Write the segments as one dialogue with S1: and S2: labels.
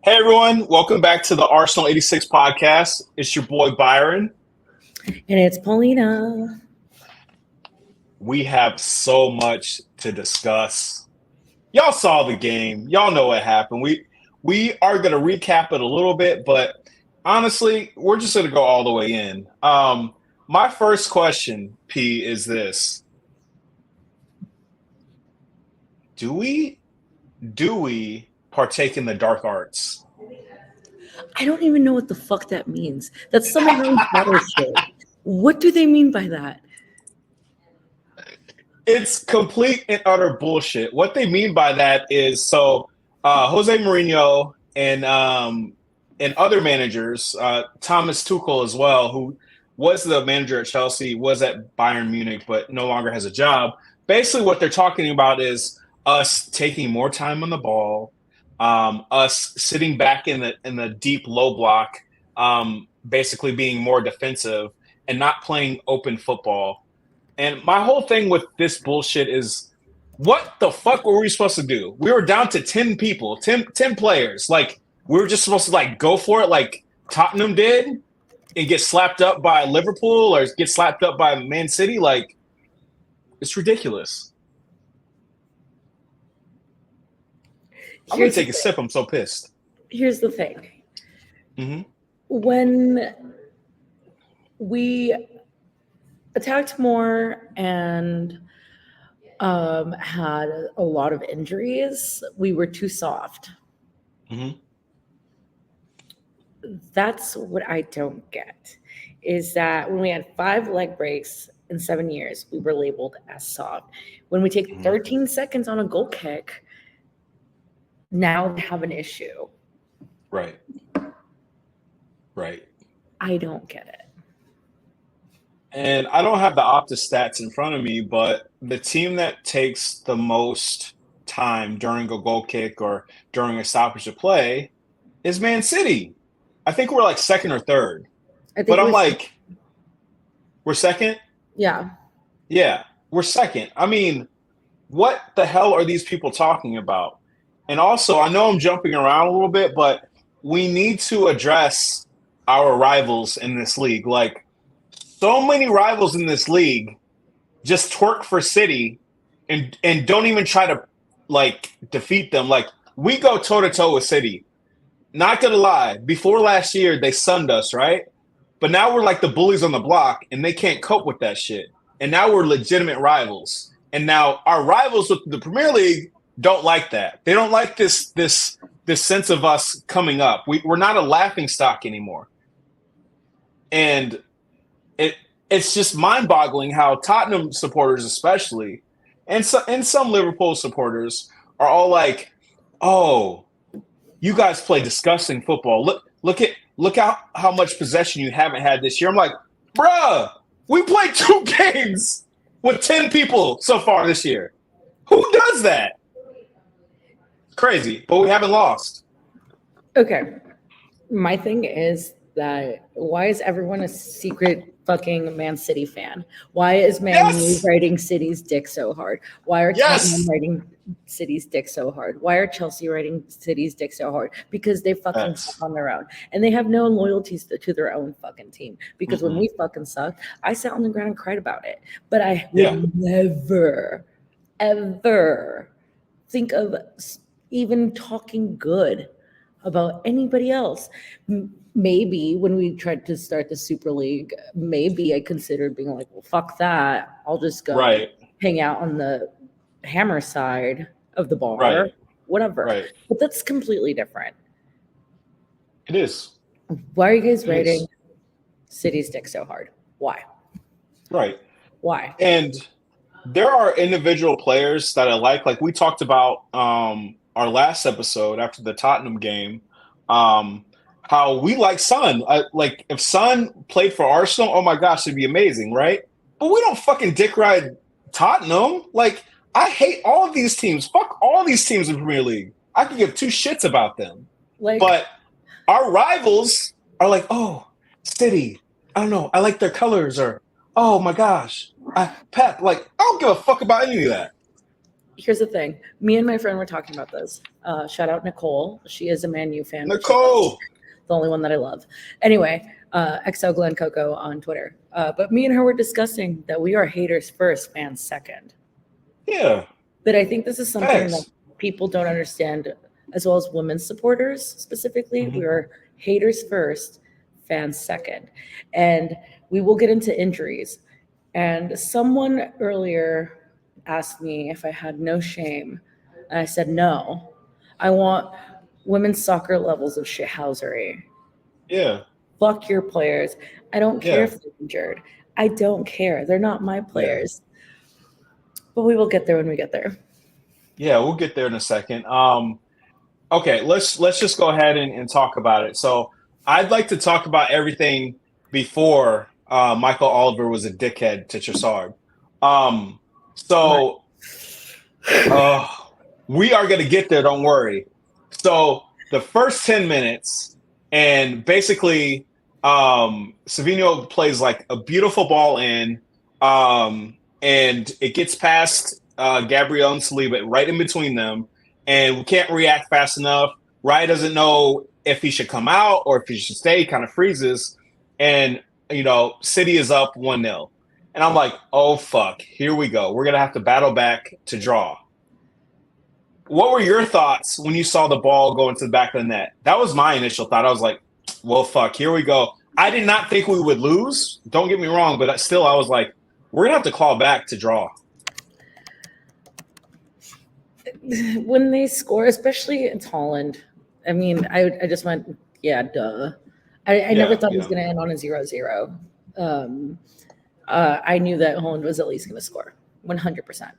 S1: Hey everyone, welcome back to the Arsenal 86 podcast. It's your boy Byron.
S2: And it's Paulina.
S1: We have so much to discuss. Y'all saw the game. Y'all know what happened. We are going to recap it a little bit, but honestly, we're just going to go all the way in. My first question, P, is this. Do we partake in the dark arts?
S2: I don't even know what the fuck that means. That's some of those better shit. What do they mean by that?
S1: It's complete and utter bullshit. What they mean by that is Jose Mourinho and other managers, Thomas Tuchel as well, who was the manager at Chelsea, was at Bayern Munich, but no longer has a job. Basically, what they're talking about is us taking more time on the ball, us sitting back in the deep low block, basically being more defensive and not playing open football. And my whole thing with this bullshit is, what the fuck were we supposed to do? We were down to 10 people, 10 players. Like, we were just supposed to, go for it like Tottenham did and get slapped up by Liverpool or get slapped up by Man City? Like, it's ridiculous. I'm going to take a sip. I'm so pissed.
S2: Here's the thing.
S1: Mm-hmm.
S2: When we attacked more and had a lot of injuries, we were too soft.
S1: Mm-hmm.
S2: That's what I don't get, is that when we had 5 leg breaks in 7 years, we were labeled as soft. When we take 13 seconds on a goal kick, now they have an issue.
S1: Right.
S2: I don't get it.
S1: And I don't have the Opta stats in front of me, but the team that takes the most time during a goal kick or during a stoppage of play is Man City. I think we're like second or third. But I'm like, we're second?
S2: Yeah.
S1: Yeah, we're second. I mean, what the hell are these people talking about? And also, I know I'm jumping around a little bit, but we need to address our rivals in this league. Like, so many rivals in this league just twerk for City and don't even try to, defeat them. Like, we go toe-to-toe with City. Not going to lie, before last year, they sunned us, right? But now we're like the bullies on the block, and they can't cope with that shit. And now we're legitimate rivals. And now our rivals with the Premier League don't like that. They don't like this sense of us coming up. We're not a laughing stock anymore. And it's just mind-boggling how Tottenham supporters especially, and some Liverpool supporters are all like, oh, you guys play disgusting football. Look how much possession you haven't had this year. I'm like, bruh, we played 2 games with 10 people so far this year. Who does that? Crazy, but we haven't lost.
S2: Okay. My thing is that why is everyone a secret fucking Man City fan? Why is Man U writing City's dick so hard? Why are Tottenham writing City's dick so hard? Why are Chelsea writing City's dick so hard? Because they fucking suck on their own. And they have no loyalties to their own fucking team. Because when we fucking sucked, I sat on the ground and cried about it. But I would never, ever think of even talking good about anybody else. Maybe when we tried to start the Super League, maybe I considered being like, well, fuck that. I'll just go hang out on the Hammer side of the bar, whatever.
S1: Right.
S2: But that's completely different.
S1: It is.
S2: Why are you guys writing City's dick so hard? Why?
S1: Right.
S2: Why?
S1: And there are individual players that I like. Like we talked about our last episode after the Tottenham game, how we like Son. Like if Son played for Arsenal, oh my gosh, it'd be amazing, right? But we don't fucking dick ride Tottenham. Like I hate all of these teams. Fuck all these teams in the Premier League. I could give 2 shits about them. But our rivals are like, oh, City. I don't know. I like their colors. Or oh my gosh, Pep. Like I don't give a fuck about any of that.
S2: here's the thing. Me and my friend were talking about this. Shout out Nicole. She is a Man U fan.
S1: Nicole,
S2: the only one that I love. Anyway, XL Glen Coco on Twitter. But me and her were discussing that we are haters first, fans second.
S1: Yeah.
S2: But I think this is something that people don't understand, as well as women's supporters specifically. We are haters first, fans second. And we will get into injuries. And someone earlier asked me if I had no shame. And I said, no. I want women's soccer levels of shithousery.
S1: Yeah.
S2: Fuck your players. I don't care if they're injured. I don't care. They're not my players. But we will get there when we get there.
S1: Yeah, we'll get there in a second. Okay, let's just go ahead and talk about it. So I'd like to talk about everything before Michael Oliver was a dickhead to Trossard. We are going to get there, don't worry. So the first 10 minutes, and basically Savino plays like a beautiful ball in, and it gets past Gabrielle and Saliba right in between them, and we can't react fast enough. Ryan doesn't know if he should come out or if he should stay, kind of freezes, and City is up 1-0. And I'm like, oh, fuck, here we go. We're going to have to battle back to draw. What were your thoughts when you saw the ball go into the back of the net? That was my initial thought. I was like, well, fuck, here we go. I did not think we would lose. Don't get me wrong, but still I was like, we're going to have to claw back to draw.
S2: When they score, especially it's Holland, I mean, I just went, yeah, duh. I never thought it was going to end on a 0-0. I knew that Holland was at least going to score 100%.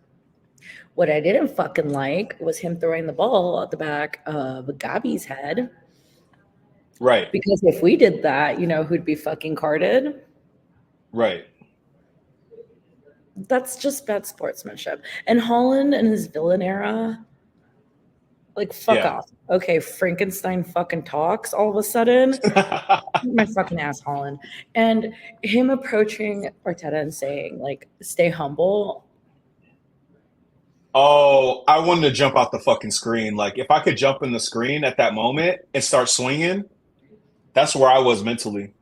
S2: What I didn't fucking like was him throwing the ball at the back of Gabi's head.
S1: Right.
S2: Because if we did that, who'd be fucking carded?
S1: Right.
S2: That's just bad sportsmanship. And Holland and his villain era, like, fuck off. Okay, Frankenstein fucking talks all of a sudden. My fucking ass, Holland. And him approaching Arteta and saying, like, stay humble.
S1: Oh, I wanted to jump out the fucking screen. Like, if I could jump in the screen at that moment and start swinging, that's where I was mentally.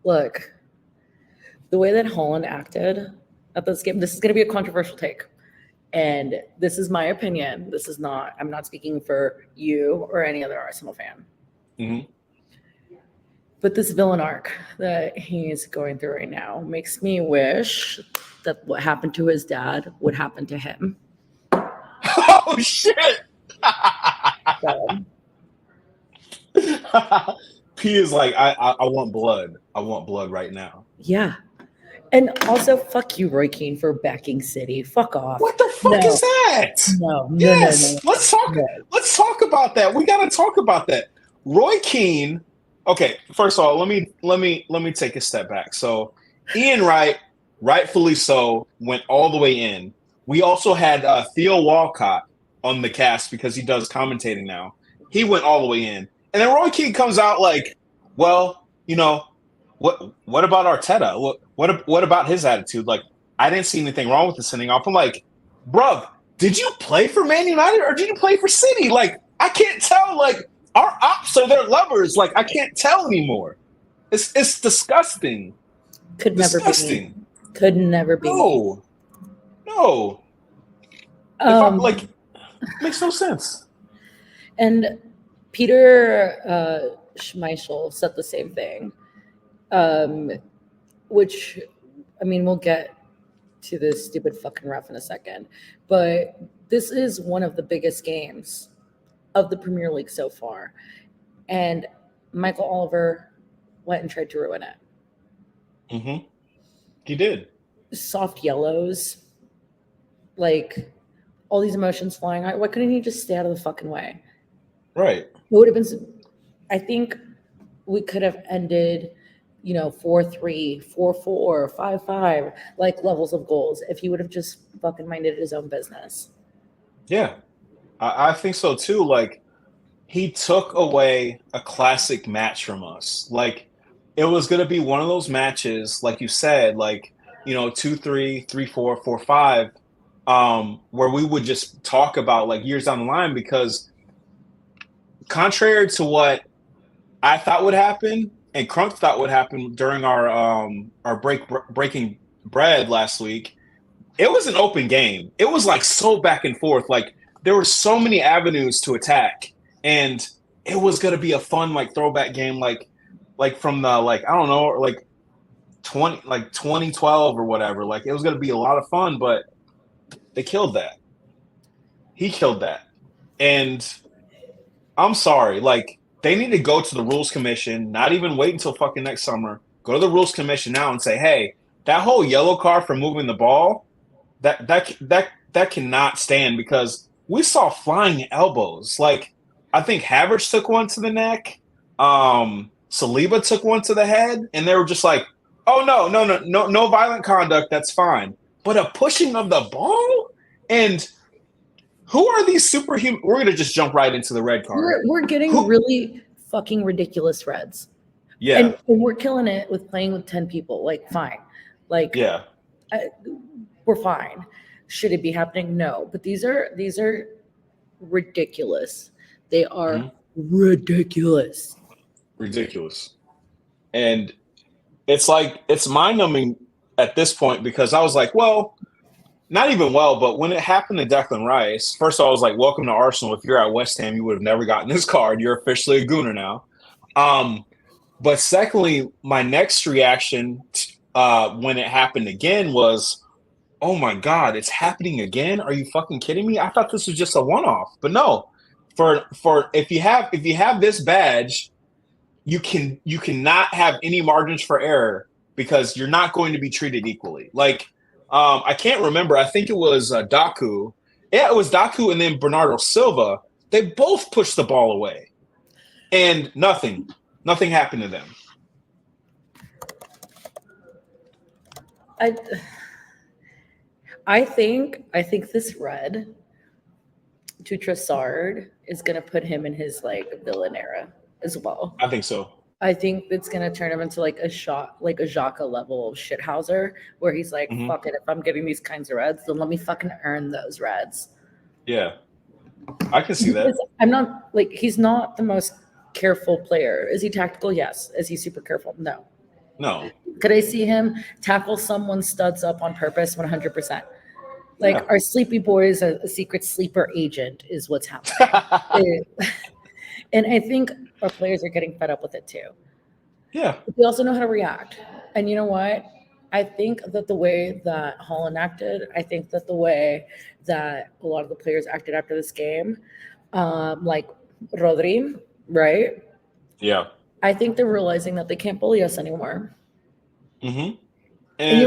S2: Look, the way that Holland acted at this game, this is going to be a controversial take. And this is my opinion. This is not, I'm not speaking for you or any other Arsenal fan.
S1: Mm-hmm.
S2: But this villain arc that he's going through right now makes me wish that what happened to his dad would happen to him.
S1: Oh, shit! P is like, I want blood. I want blood right now.
S2: Yeah. And also, fuck you, Roy Keane, for backing City. Fuck off.
S1: What the fuck is that?
S2: No.
S1: Let's talk. No. Let's talk about that. We got to talk about that. Roy Keane. Okay, first of all, let me take a step back. So, Ian Wright, rightfully so, went all the way in. We also had Theo Walcott on the cast because he does commentating now. He went all the way in, and then Roy Keane comes out like, well, what about Arteta? What about his attitude? Like, I didn't see anything wrong with the sending off. I'm like, bruv, did you play for Man United or did you play for City? Like, I can't tell. Like, our ops are their lovers. Like, I can't tell anymore. It's disgusting.
S2: Could never be. Could never be.
S1: No. Like, makes no sense.
S2: And Peter Schmeichel said the same thing. Which, I mean, we'll get to this stupid fucking ref in a second. But this is one of the biggest games of the Premier League so far. And Michael Oliver went and tried to ruin it.
S1: Mm-hmm. He did.
S2: Soft yellows. Like, all these emotions flying out. Why couldn't he just stay out of the fucking way?
S1: Right.
S2: It would have been, I think we could have ended 4-3, 4-4, 5-5, like levels of goals if he would have just fucking minded his own business.
S1: Yeah, I think so too. Like, he took away a classic match from us. Like, it was going to be one of those matches, like you said, like, 2-3, 3-4, 4-5. where we would just talk about like years down the line, because contrary to what I thought would happen and Crunk thought would happen during our breaking bread last week, it was an open game. It was like so back and forth. Like there were so many avenues to attack, and it was gonna be a fun like throwback game, like from the like I don't know like 2012 or whatever. Like it was gonna be a lot of fun, but they killed that. He killed that, and I'm sorry. Like they need to go to the rules commission. Not even wait until fucking next summer. Go to the rules commission now and say, hey, that whole yellow card for moving the ball, that cannot stand, because we saw flying elbows. Like I think Havertz took one to the neck. Saliba took one to the head, and they were just like, "Oh no violent conduct. That's fine." But a pushing of the ball, and who are these superhuman? We're gonna just jump right into the red card.
S2: We're getting really fucking ridiculous reds.
S1: Yeah,
S2: and we're killing it with playing with 10 people. Like fine, like
S1: yeah.
S2: We're fine. Should it be happening? No. But these are ridiculous. They are ridiculous.
S1: Ridiculous. And it's like, it's mind-numbing at this point, because I was like, well, not even but when it happened to Declan Rice, first of all, I was like, welcome to Arsenal. If you're at West Ham, you would have never gotten this card. You're officially a gooner now. But secondly, my next reaction when it happened again was, oh my God, it's happening again? Are you fucking kidding me? I thought this was just a one-off. But no. For if you have this badge, you cannot have any margins for error, because you're not going to be treated equally. Like I can't remember. I think it was Daku. Yeah, it was Daku and then Bernardo Silva. They both pushed the ball away, and nothing happened to them.
S2: I think this red to Trossard is gonna put him in his like villain era as well.
S1: I think so.
S2: I think it's gonna turn him into like a Xhaka level shithouser, where he's like, fuck it, if I'm getting these kinds of reds, then let me fucking earn those reds.
S1: Yeah, I can see that.
S2: I'm not like, he's not the most careful player. Is he tactical? Yes. Is he super careful? No. Could I see him tackle someone's studs up on purpose? 100%. Like our sleepy boy is a secret sleeper agent is what's happening. And I think our players are getting fed up with it too.
S1: Yeah.
S2: But they also know how to react. And you know what? I think that the way that Holland acted, I think that the way that a lot of the players acted after this game, like Rodri, right?
S1: Yeah.
S2: I think they're realizing that they can't bully us anymore.
S1: Mm-hmm.
S2: And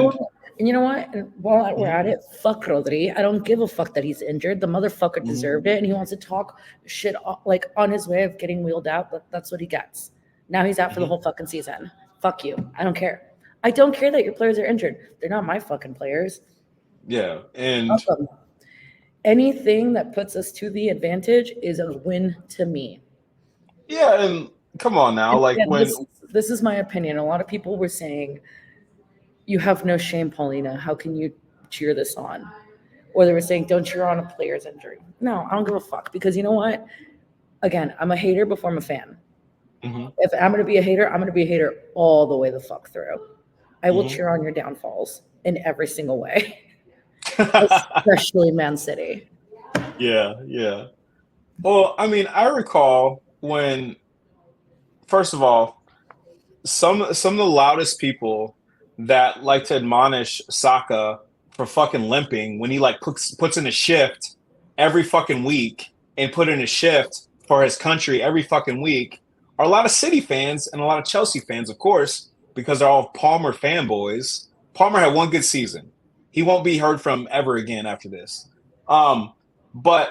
S2: you know what? And while we're at it, fuck Rodri. I don't give a fuck that he's injured. The motherfucker deserved it, and he wants to talk shit like on his way of getting wheeled out. But that's what he gets. Now he's out for the whole fucking season. Fuck you. I don't care. I don't care that your players are injured. They're not my fucking players.
S1: Yeah, and
S2: anything that puts us to the advantage is a win to me.
S1: Yeah, and come on now, like when
S2: this is my opinion. A lot of people were saying, you have no shame, Paulina. How can you cheer this on? Or they were saying, don't cheer on a player's injury. No, I don't give a fuck, because you know what? Again, I'm a hater before I'm a fan. If I'm going to be a hater, I'm going to be a hater all the way the fuck through. I will cheer on your downfalls in every single way, especially Man City.
S1: Yeah. Well, I mean, I recall when, first of all, some of the loudest people that like to admonish Saka for fucking limping when he like puts in a shift every fucking week and put in a shift for his country every fucking week are a lot of City fans and a lot of Chelsea fans, of course, because they're all Palmer fanboys. Palmer had one good season. He won't be heard from ever again after this. But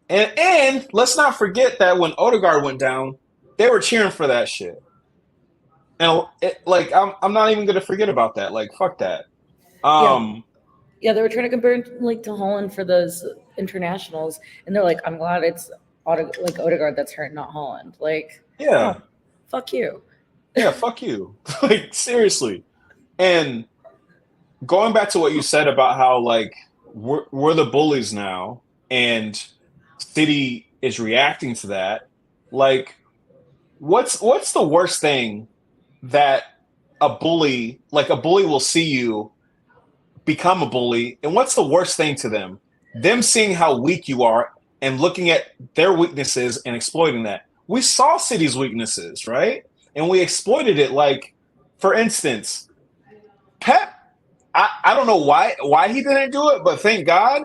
S1: and let's not forget that when Odegaard went down, they were cheering for that shit. And I'm not even gonna forget about that. Like, fuck that.
S2: Yeah, they were trying to compare like to Holland for those internationals, and they're like, I'm glad it's Odegaard that's hurt, not Holland. Like,
S1: yeah,
S2: fuck you.
S1: Yeah, fuck you. Like, seriously. And going back to what you said about how like we're the bullies now, and City is reacting to that. Like, what's the worst thing that a bully will see you become a bully, and what's the worst thing to them? Them seeing how weak you are and looking at their weaknesses and exploiting that. We saw City's weaknesses, right? And we exploited it. Like, for instance, Pep, I don't know why he didn't do it, but thank God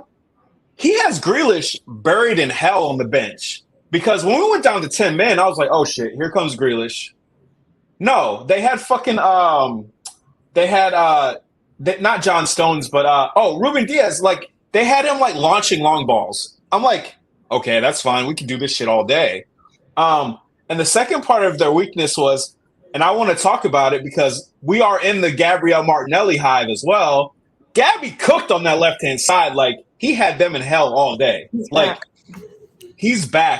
S1: he has Grealish buried in hell on the bench. Because when we went down to 10 men, I was like, oh shit, here comes Grealish. No, they had fucking they had not John Stones, but Ruben Diaz. Like, they had him like launching long balls. I'm like, okay, that's fine. We can do this shit all day. And the second part of their weakness was, and I want to talk about it because we are in the Gabriel Martinelli hive as well. Gabby cooked on that left hand side. Like, he had them in hell all day. He's back.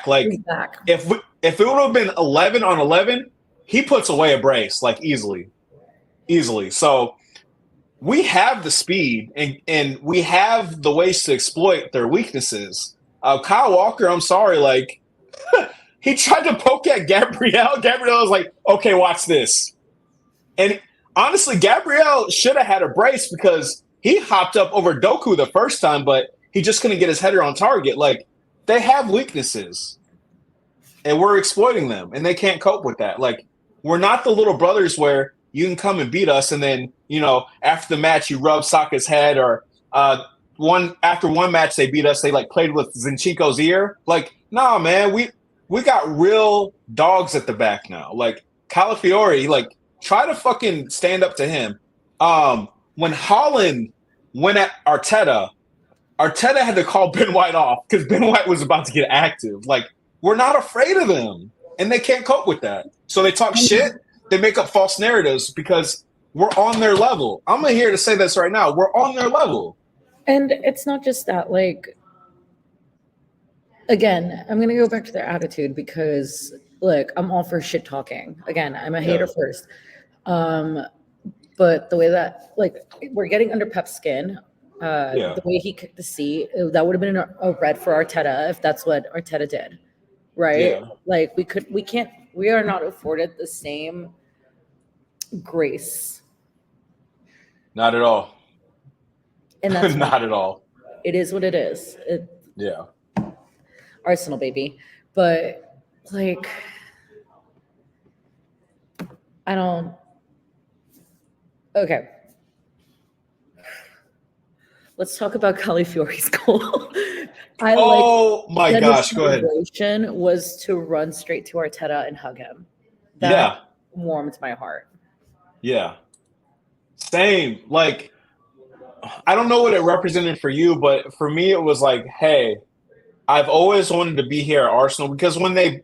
S1: Like,
S2: He's back.
S1: If it would have been 11 on 11, he puts away a brace like easily. So we have the speed and we have the ways to exploit their weaknesses. Kyle Walker, I'm sorry, like he tried to poke at Gabriel. Gabriel was like, okay, watch this. And honestly, Gabriel should have had a brace because he hopped up over Doku the first time, but he just couldn't get his header on target. Like, they have weaknesses and we're exploiting them and they can't cope with that. Like, we're not the little brothers where you can come and beat us and then, after the match you rub Saka's head, or after one match they beat us, they like played with Zinchenko's ear. Like, nah, man, we got real dogs at the back now. Like, Calafiori, like, try to fucking stand up to him. When Holland went at Arteta had to call Ben White off because Ben White was about to get active. Like, we're not afraid of them, and they can't cope with that. So they talk shit. They make up false narratives because we're on their level. I'm here to say this right now. We're on their level.
S2: And it's not just that. Like, again, I'm going to go back to their attitude because, look, I'm all for shit talking. Again, I'm a hater first. But the way that, like, we're getting under Pep's skin, the way he kicked the seat, that would have been a red for Arteta if that's what Arteta did, right?
S1: Yeah.
S2: Like, we are not afforded the same grace.
S1: Not at all.
S2: And that's
S1: not at all.
S2: It is what it is.
S1: Yeah.
S2: Arsenal, baby. But, like, I don't. Okay. Let's talk about Calafiori's goal.
S1: My gosh, go ahead.
S2: Was to run straight to Arteta and hug him. That warmed my heart.
S1: Yeah. Same. Like, I don't know what it represented for you, but for me it was like, hey, I've always wanted to be here at Arsenal, because when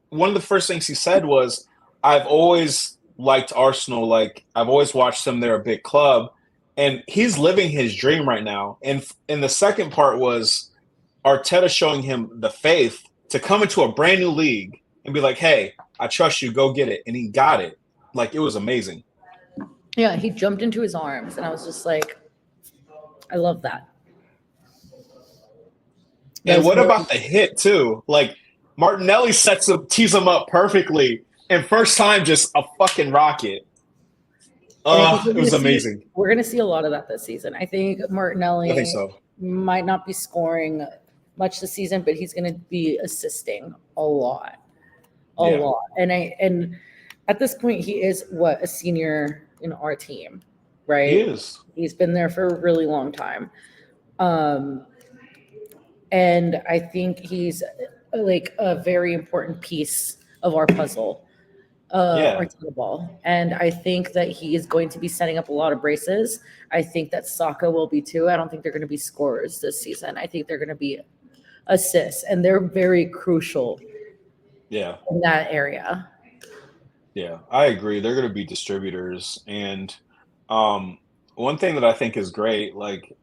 S1: one of the first things he said was, I've always liked Arsenal. Like, I've always watched them. They're a big club. And he's living his dream right now. And the second part was Arteta showing him the faith to come into a brand new league and be like, hey, I trust you. Go get it. And he got it. Like, it was amazing.
S2: Yeah, he jumped into his arms. And I was just like, I love that.
S1: And what about the hit, too? Like, Martinelli tees him up perfectly. And first time, just a fucking rocket. It was amazing.
S2: We're going to see a lot of that this season. I think Martinelli might not be scoring much this season, but he's going to be assisting a lot. A lot. And at this point, he is, a senior in our team, right?
S1: He is.
S2: He's been there for a really long time. And I think he's like a very important piece of our puzzle. Arteta ball. And I think that he is going to be setting up a lot of braces. I think that Saka will be too. I don't think they're going to be scorers this season. I think they're going to be assists, and they're very crucial in that area.
S1: Yeah, I agree. They're going to be distributors. And one thing that I think is great, like,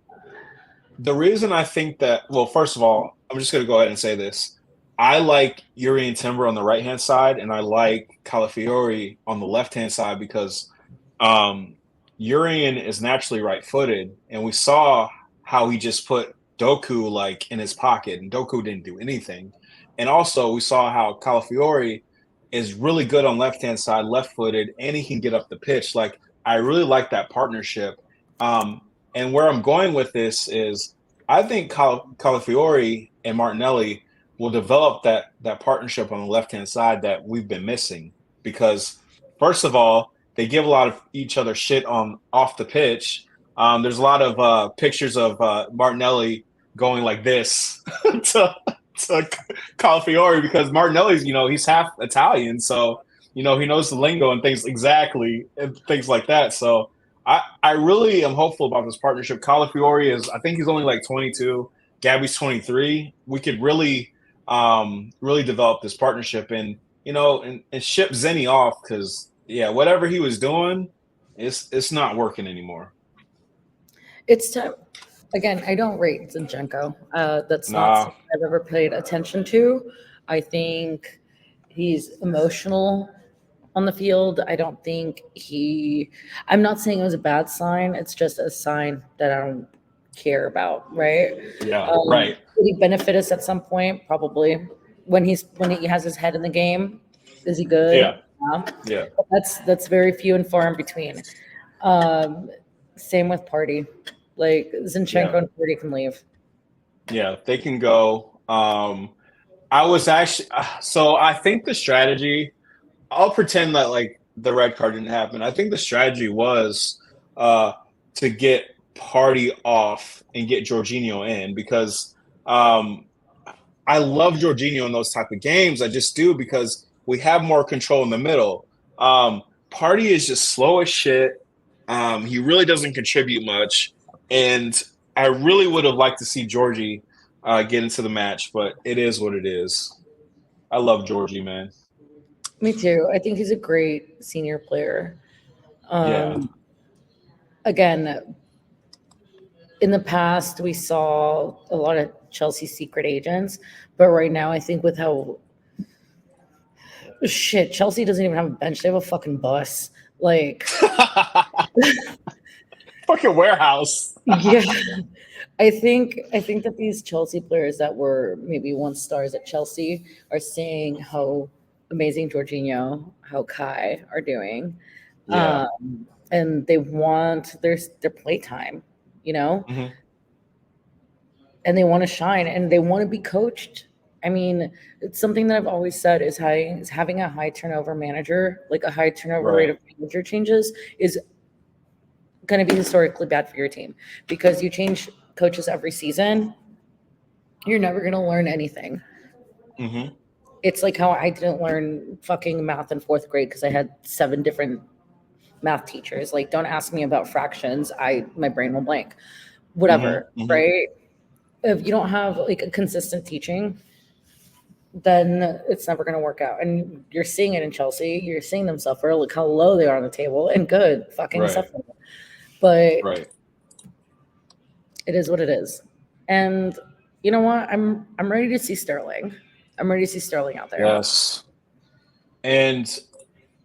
S1: the reason I think that, well, first of all, I'm just going to go ahead and say this. I like Yuri and Timber on the right-hand side, and I like Calafiori on the left-hand side because Urian is naturally right-footed, and we saw how he just put Doku like in his pocket, and Doku didn't do anything. And also, we saw how Calafiore is really good on left-hand side, left-footed, and he can get up the pitch. Like I really like that partnership. And where I'm going with this is, I think Calafiore and Martinelli will develop that partnership on the left-hand side that we've been missing. Because first of all, they give a lot of each other shit on off the pitch. There's a lot of pictures of Martinelli going like this to Calafiore, because Martinelli's, he's half Italian, so he knows the lingo and things exactly and things like that. So I really am hopeful about this partnership. Calafiore I think he's only like 22. Gabby's 23. We could really really develop this partnership and ship Zenny off, because whatever he was doing, it's not working anymore.
S2: It's time. Again, I don't rate Zinchenko. That's not something I've ever paid attention to. I think he's emotional on the field. I don't think I'm not saying it was a bad sign. It's just a sign that I don't care about, right?
S1: Yeah, right.
S2: Did he benefit us at some point? Probably. When he has his head in the game, is he good?
S1: Yeah.
S2: That's very few and far in between. Same with Party. Like Zinchenko and Party can leave.
S1: Yeah, they can go. I was actually so I think the strategy. I'll pretend that like the red card didn't happen. I think the strategy was to get Party off and get Jorginho in, because I love Jorginho in those type of games. I just do, because we have more control in the middle. Party is just slow as shit. He really doesn't contribute much. And I really would have liked to see Georgie get into the match, but it is what it is. I love Georgie, man.
S2: Me too. I think he's a great senior player. Again, in the past, we saw a lot of Chelsea secret agents, but right now, I think with how Chelsea doesn't even have a bench; they have a fucking bus. Like
S1: fucking warehouse.
S2: Yeah. I think that these Chelsea players that were maybe once stars at Chelsea are seeing how amazing Jorginho, how Kai are doing. And they want their playtime,
S1: Mm-hmm.
S2: and they want to shine and they want to be coached. I mean, it's something that I've always said is having a high turnover manager, like a high turnover rate of manager changes, is going to be historically bad for your team, because you change coaches every season, you're never going to learn anything.
S1: Mm-hmm.
S2: It's like how I didn't learn fucking math in 4th grade because I had 7 different math teachers. Like, don't ask me about fractions. My brain will blank. Whatever,
S1: Mm-hmm.
S2: right? If you don't have like a consistent teaching, then it's never going to work out. And you're seeing it in Chelsea. You're seeing them suffer. Look how low they are on the table, and good fucking suffer. But it is what it is. And you know what? I'm ready to see Sterling. I'm ready to see Sterling out there.
S1: Yes. And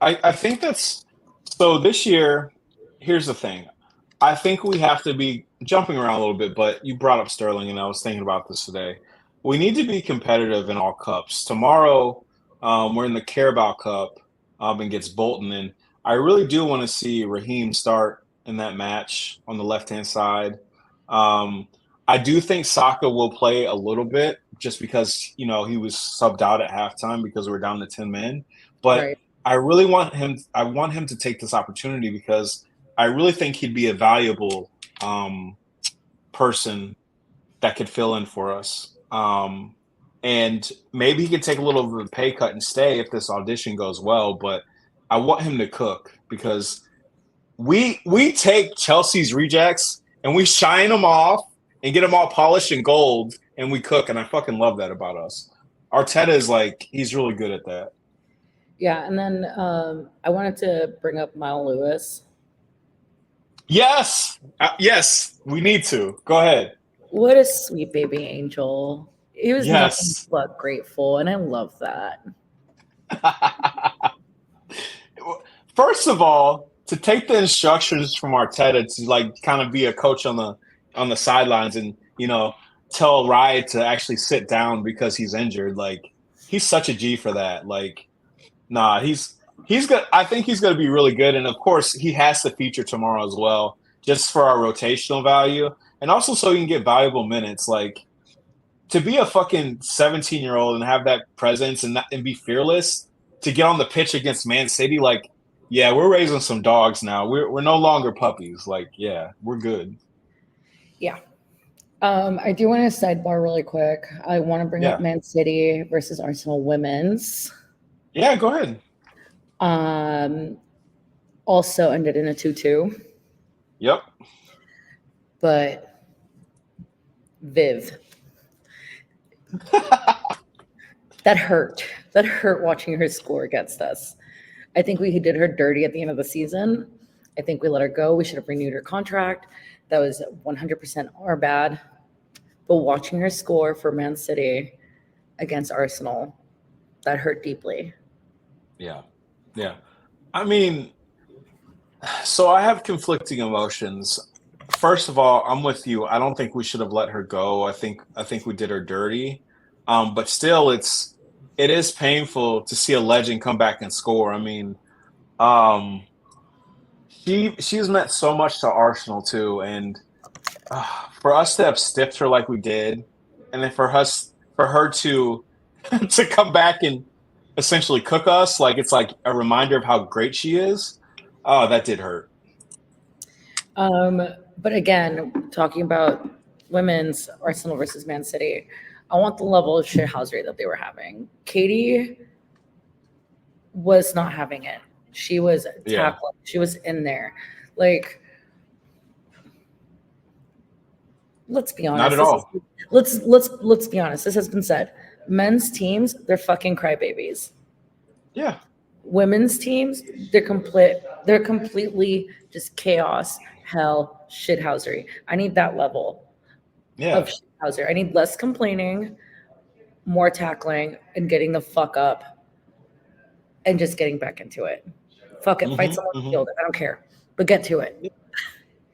S1: I think that's so this year. Here's the thing. I think we have to be jumping around a little bit, but you brought up Sterling, and I was thinking about this today. We need to be competitive in all cups. Tomorrow, we're in the Carabao Cup against Bolton, and I really do want to see Raheem start in that match on the left-hand side. I do think Saka will play a little bit just because, he was subbed out at halftime because we're down to 10 men. But I really want him – I want him to take this opportunity because I really think he'd be a valuable person that could fill in for us. And maybe he could take a little of a pay cut and stay if this audition goes well. But I want him to cook because we take Chelsea's rejects and we shine them off and get them all polished and gold, and we cook. And I fucking love that about us. Arteta is he's really good at that.
S2: Yeah, and then I wanted to bring up Mile Lewis.
S1: Yes, we need to. Go ahead.
S2: What a sweet baby angel. He was nothing but grateful, and I love that.
S1: First of all, to take the instructions from Arteta to like kind of be a coach on the sidelines and tell Ryan to actually sit down because he's injured. Like he's such a G for that. Like nah, he's good. I think he's going to be really good, and of course he has to feature tomorrow as well, just for our rotational value, and also so he can get valuable minutes. Like to be a fucking 17-year-old and have that presence and be fearless to get on the pitch against Man City, like, yeah, we're raising some dogs now. We're no longer puppies. Like, yeah, we're good.
S2: Yeah. I do want to sidebar really quick. I want to bring up Man City versus Arsenal women's.
S1: Yeah, go ahead.
S2: Also ended in a 2-2.
S1: Yep.
S2: But Viv. That hurt. That hurt watching her score against us. I think we did her dirty at the end of the season. I think we let her go. We should have renewed her contract. That was 100% our bad. But watching her score for Man City against Arsenal, that hurt deeply.
S1: Yeah. Yeah. I mean, so I have conflicting emotions. First of all, I'm with you. I don't think we should have let her go. I think we did her dirty. But still it is painful to see a legend come back and score. I mean, she's meant so much to Arsenal too, and for us to have stiffed her like we did, and then for her to to come back and essentially cook us, like it's like a reminder of how great she is. Oh, that did hurt.
S2: But again, talking about women's Arsenal versus Man City, I want the level of shithousery that they were having. Katie was not having it. She was tackling. She was in there. Like, let's be honest.
S1: Not at all.
S2: Let's be honest. This has been said. Men's teams, they're fucking crybabies.
S1: Yeah.
S2: Women's teams, they're completely just chaos, hell, shithousery. I need that level of shithousery. I need less complaining, more tackling, and getting the fuck up and just getting back into it. Fuck it. Fight someone on the field. I don't care. But get to it.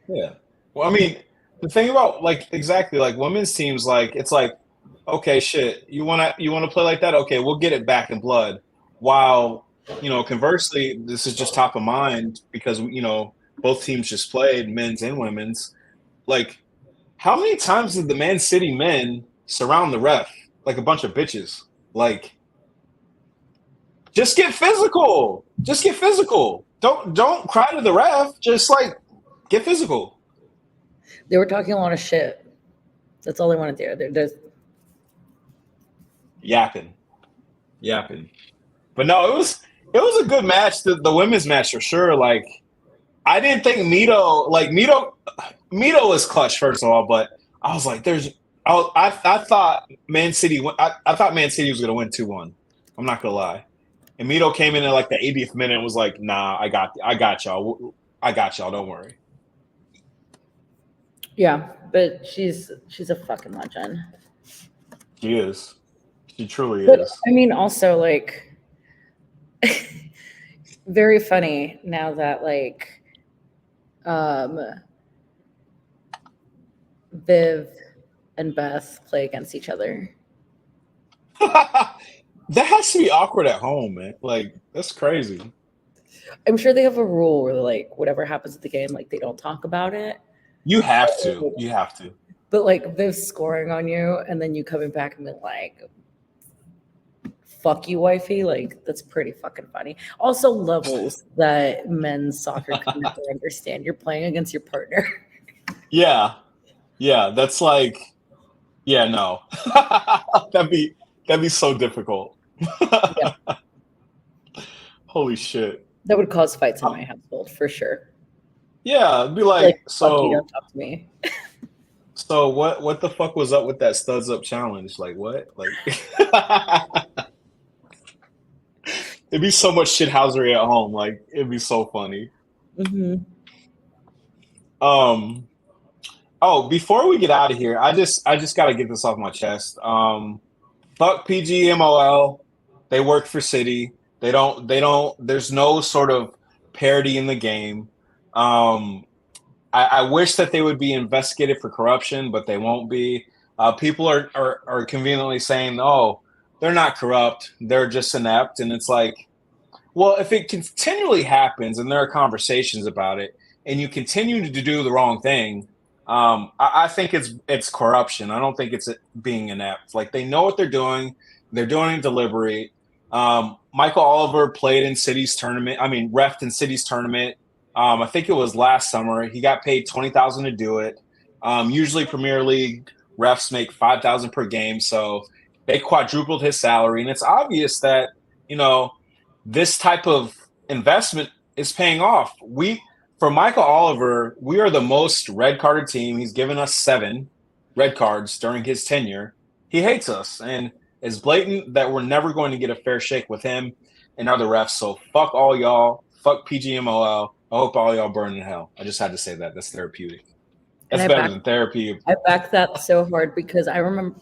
S1: Yeah. Well, I mean, the thing about exactly women's teams, it's like, okay, shit, you wanna play like that? Okay, we'll get it back in blood. While, conversely, this is just top of mind because both teams just played, men's and women's. Like, how many times did the Man City men surround the ref like a bunch of bitches? Like, just get physical. Just get physical. Don't cry to the ref. Just get physical.
S2: They were talking a lot of shit. That's all they want to do. They're
S1: yapping. But no, it was a good match. The women's match for sure. Like, I didn't think Mito was clutch first of all, but I was like, I thought Man City. I thought Man City was gonna win 2-1. I'm not gonna lie. And Mito came in at the 80th minute and was like, "Nah, I got y'all. I got y'all. Don't worry."
S2: Yeah, but she's a fucking legend.
S1: She is. She truly is.
S2: I mean, also very funny now that Viv and Beth play against each other.
S1: That has to be awkward at home, man. That's crazy.
S2: I'm sure they have a rule where whatever happens at the game, they don't talk about it.
S1: You have to. You have to.
S2: But Viv scoring on you and then you coming back and being like, fuck you, wifey. That's pretty fucking funny. Also levels that men's soccer could never understand. You're playing against your partner.
S1: Yeah. Yeah. That's no. That'd be so difficult.
S2: Yeah.
S1: Holy shit.
S2: That would cause fights in my household for sure.
S1: Yeah, it'd be so
S2: you don't talk to me.
S1: So what the fuck was up with that studs up challenge? What? It'd be so much shithousery at home. It'd be so funny.
S2: Mm-hmm.
S1: Oh, before we get out of here, I just gotta get this off my chest. Fuck PGMOL. They work for City. They don't there's no sort of parity in the game. I wish that they would be investigated for corruption, but they won't be. People are conveniently saying, "Oh, they're not corrupt; they're just inept," and it's like, well, if it continually happens and there are conversations about it, and you continue to do the wrong thing, I think it's corruption. I don't think it's being inept. Like they know what they're doing. They're doing it deliberate. Michael Oliver played in City's tournament. I mean, refed in City's tournament. I think it was last summer. He got paid $20,000 to do it. Usually, Premier League refs make $5,000 per game, so they quadrupled his salary, and it's obvious that this type of investment is paying off. For Michael Oliver, we are the most red carded team. He's given us 7 red cards during his tenure. He hates us, and it's blatant that we're never going to get a fair shake with him and other refs. So fuck all y'all. Fuck PGMOL. I hope all y'all burn in hell. I just had to say that. That's therapeutic. That's better than therapy.
S2: I back that so hard because I remember,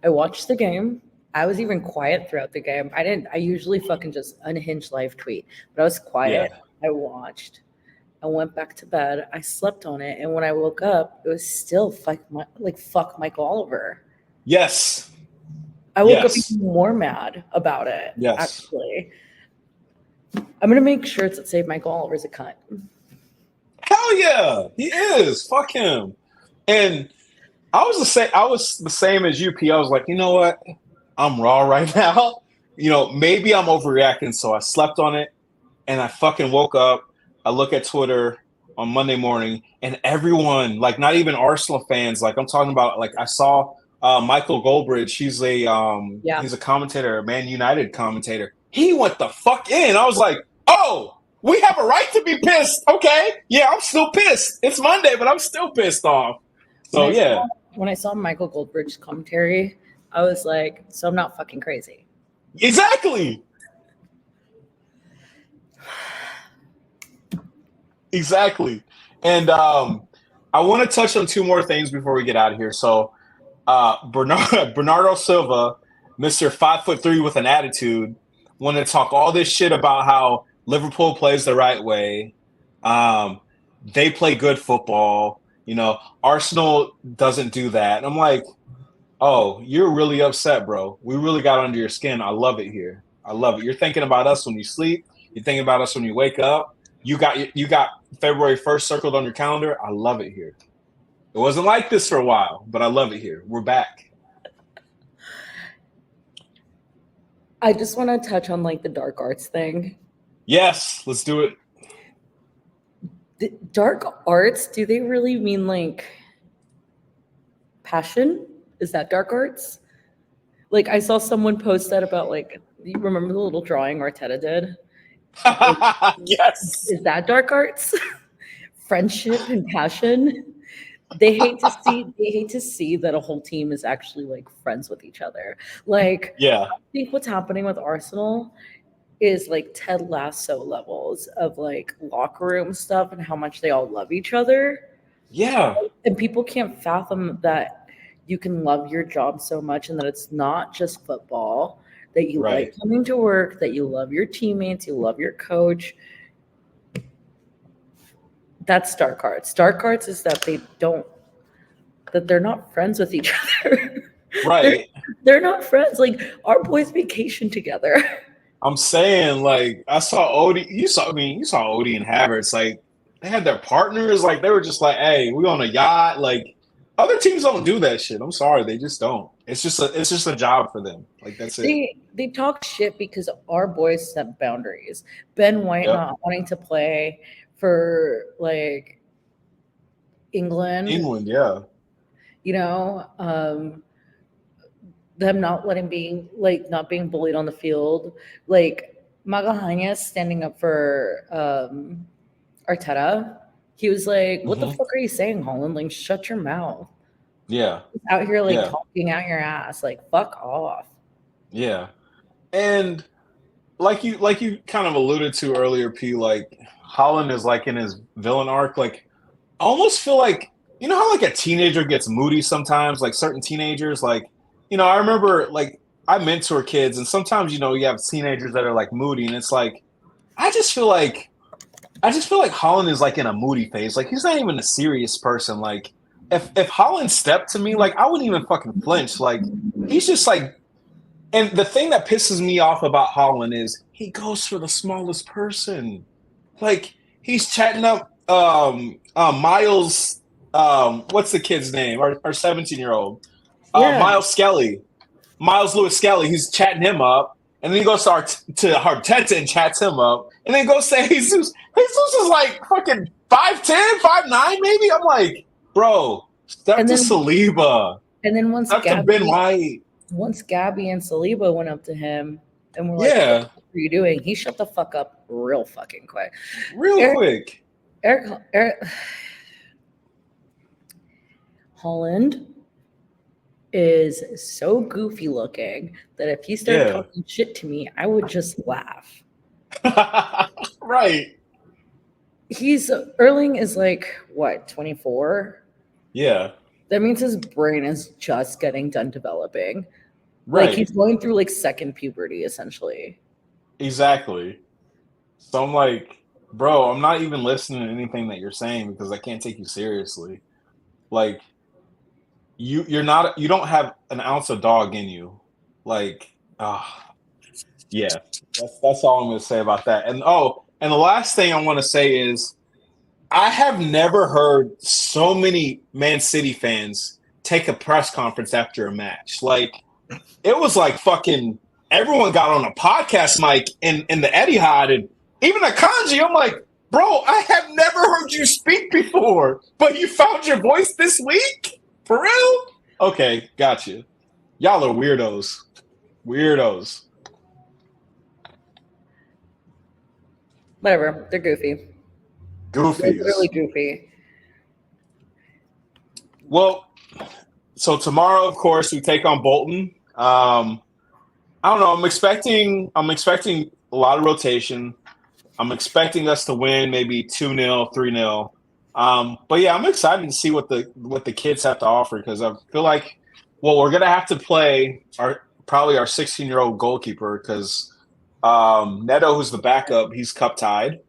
S2: I watched the game. I was even quiet throughout the game. I usually fucking just unhinged live tweet, but I was quiet. Yeah. I watched. I went back to bed. I slept on it, and when I woke up, it was still fuck Michael Oliver.
S1: Yes.
S2: I woke up even more mad about it.
S1: Yes.
S2: Actually. I'm gonna make shirts that say Michael Oliver's a cunt.
S1: Hell yeah, he is. Fuck him. And I was the same as you, P. I was like, you know what? I'm raw right now. Maybe I'm overreacting. So I slept on it, and I fucking woke up. I look at Twitter on Monday morning, and everyone, like, not even Arsenal fans, like I'm talking about, like I saw Michael Goldbridge. He's a commentator, a Man United commentator. He went the fuck in. I was like, oh, we have a right to be pissed. Okay. Yeah, I'm still pissed. It's Monday, but I'm still pissed off. So,
S2: when I saw Michael Goldbridge's commentary, I was like, so I'm not fucking crazy.
S1: Exactly. Exactly. And I want to touch on 2 more things before we get out of here. So, Bernardo Silva, Mr. 5'3" with an attitude, wanted to talk all this shit about how Liverpool plays the right way. They play good football. Arsenal doesn't do that. And I'm like, oh, you're really upset, bro. We really got under your skin. I love it here. I love it. You're thinking about us when you sleep. You're thinking about us when you wake up. You got February 1st circled on your calendar. I love it here. It wasn't like this for a while, but I love it here. We're back.
S2: I just want to touch on the dark arts thing.
S1: Yes, let's do it.
S2: The dark arts, do they really mean passion? Is that dark arts? I saw someone post that about you remember the little drawing Arteta did?
S1: Yes.
S2: Is that dark arts? Friendship and passion? They hate to see that a whole team is actually friends with each other. I think what's happening with Arsenal is Ted Lasso levels of locker room stuff and how much they all love each other.
S1: Yeah.
S2: And people can't fathom that you can love your job so much and that it's not just football, that you like coming to work, that you love your teammates, you love your coach. That's dark arts. Dark arts is that they're not friends with each other.
S1: Right.
S2: They're not friends. Our boys vacation together.
S1: I'm saying, I saw Odie. You saw Odie and Havertz. They had their partners. They were just hey, we on a yacht. Other teams don't do that shit. I'm sorry, they just don't. It's just a job for them. That's it.
S2: They talk shit because our boys set boundaries. Ben White not wanting to play for England.
S1: England, yeah.
S2: Them not not being bullied on the field. Magallanes standing up for Arteta. He was like, what the fuck are you saying, Holland? Shut your mouth.
S1: Yeah.
S2: He's out here talking out your ass. Fuck off.
S1: Yeah. And like you kind of alluded to earlier, P, Holland is in his villain arc. I almost feel how a teenager gets moody sometimes, certain teenagers, I remember I mentor kids, and sometimes you have teenagers that are moody, and it's I just feel like Holland is like in a moody phase. Like he's not even a serious person. Like if Holland stepped to me, like I wouldn't even fucking flinch. Like he's just like. And the thing that pisses me off about Holland is he goes for the smallest person. Like he's chatting up Miles. What's the kid's name? Our 17-year-old.
S2: Yeah.
S1: Miles Lewis Skelly. He's chatting him up, and then he goes to Arteta and chats him up, and then goes to Jesus. Jesus is like fucking 5'10", 5'9", maybe. I'm like, bro, step to Saliba.
S2: And then once
S1: Step to Ben White.
S2: Once Gabby and Saliba went up to him and were like,
S1: yeah,
S2: what are you doing? He shut the fuck up real fucking quick.
S1: Quick.
S2: Eric Holland is so goofy looking that if he started talking shit to me, I would just laugh.
S1: Right.
S2: Erling is like, what, 24?
S1: Yeah.
S2: That means his brain is just getting done developing.
S1: Right.
S2: Like he's going through like second puberty, essentially.
S1: Exactly. So I'm like, bro, I'm not even listening to anything that you're saying because I can't take you seriously. Like, you don't have an ounce of dog in you. Like, yeah. That's all I'm gonna say about that. And the last thing I want to say is I have never heard so many Man City fans take a press conference after a match. Like, it was like fucking everyone got on a podcast mic in the Etihad, and even Akanji, I'm like, bro, I have never heard you speak before, but you found your voice this week? For real? Okay, gotcha. Y'all are weirdos. Weirdos.
S2: Whatever. They're goofy.
S1: Goofy.
S2: They're really goofy.
S1: Well, so tomorrow, of course, we take on Bolton. I don't know. I'm expecting a lot of rotation. I'm expecting us to win maybe 2-0, 3-0. But yeah, I'm excited to see what the kids have to offer because I feel like, we're gonna have to play probably our 16-year-old goalkeeper because Neto, who's the backup, he's cup tied.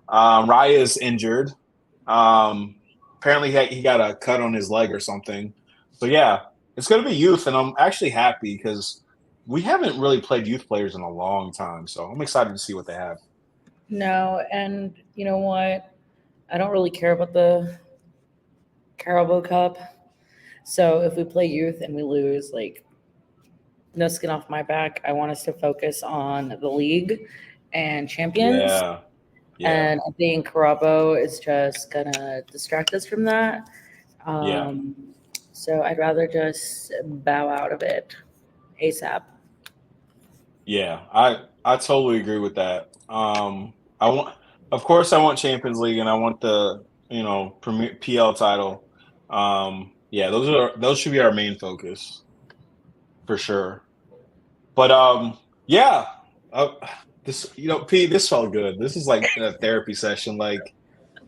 S1: Raya is injured. Apparently he got a cut on his leg or something. So yeah, it's gonna be youth, and I'm actually happy because we haven't really played youth players in a long time. So I'm excited to see what they have.
S2: No, and you know what? I don't really care about the Carabao Cup. So if we play youth and we lose, like, no skin off my back. I want us to focus on the league and champions.
S1: Yeah.
S2: And I think Carabao is just going to distract us from that. So I'd rather just bow out of it ASAP.
S1: Yeah, I totally agree with that. Of course, I want Champions League and I want the Premier PL title. Yeah, those should be our main focus for sure. But yeah, this this felt good. This is like a therapy session. Like,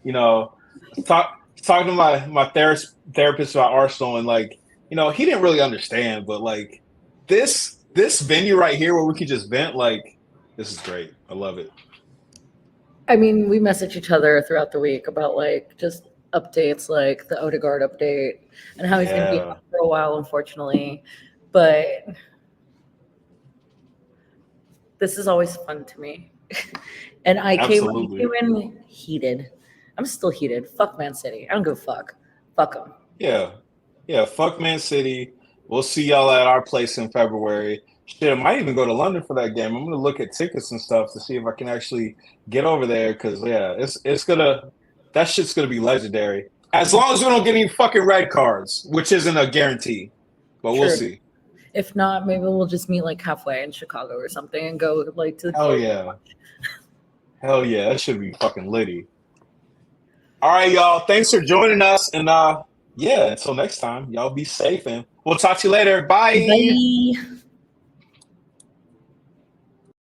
S1: talking to my therapist about Arsenal, and like, he didn't really understand, but like this venue right here where we can just vent, like, this is great. I love it.
S2: I mean, we message each other throughout the week about like just updates, like the Odegaard update and how he's going to be out for a while, unfortunately. But this is always fun to me. And I came in heated. I'm still heated. Fuck Man City. I don't give a fuck. Fuck them.
S1: Yeah. Fuck Man City. We'll see y'all at our place in February. Shit, I might even go to London for that game. I'm gonna look at tickets and stuff to see if I can actually get over there. Because that shit's gonna be legendary. As long as we don't get any fucking red cards, which isn't a guarantee, but we'll see.
S2: If not, maybe we'll just meet like halfway in Chicago or something and go like to.
S1: Hell yeah, that should be fucking litty. All right, y'all. Thanks for joining us, and until next time, y'all be safe, and we'll talk to you later. Bye.
S2: Bye.